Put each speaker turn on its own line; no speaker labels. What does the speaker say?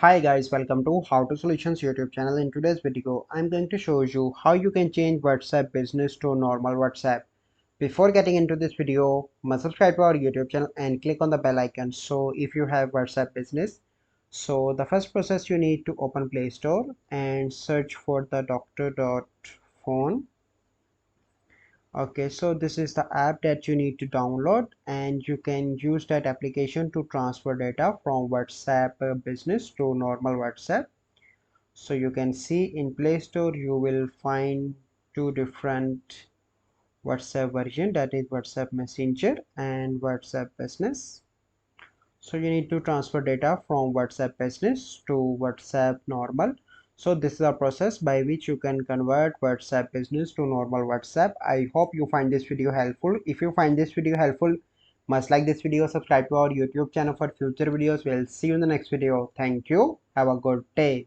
Hi guys, welcome to How to Solutions YouTube channel. In today's video, I'm going to show you how you can change WhatsApp business to normal WhatsApp. Before getting into this video, must subscribe to our YouTube channel and click on the bell icon. So if you have WhatsApp business, so the first process you need to open Play Store and search for the doctor.phone. Okay, so this is the app that you need to download and you can use that application to transfer data from WhatsApp business to normal WhatsApp. So you can see in Play Store you will find two different WhatsApp version, that is WhatsApp Messenger and WhatsApp Business. So you need to transfer data from WhatsApp Business to WhatsApp normal. So this is a process by which you can convert WhatsApp Business to normal WhatsApp. I hope you find this video helpful. If you find this video helpful, must like this video, subscribe to our YouTube channel for future videos. We'll see you in the next video. Thank you. Have a good day.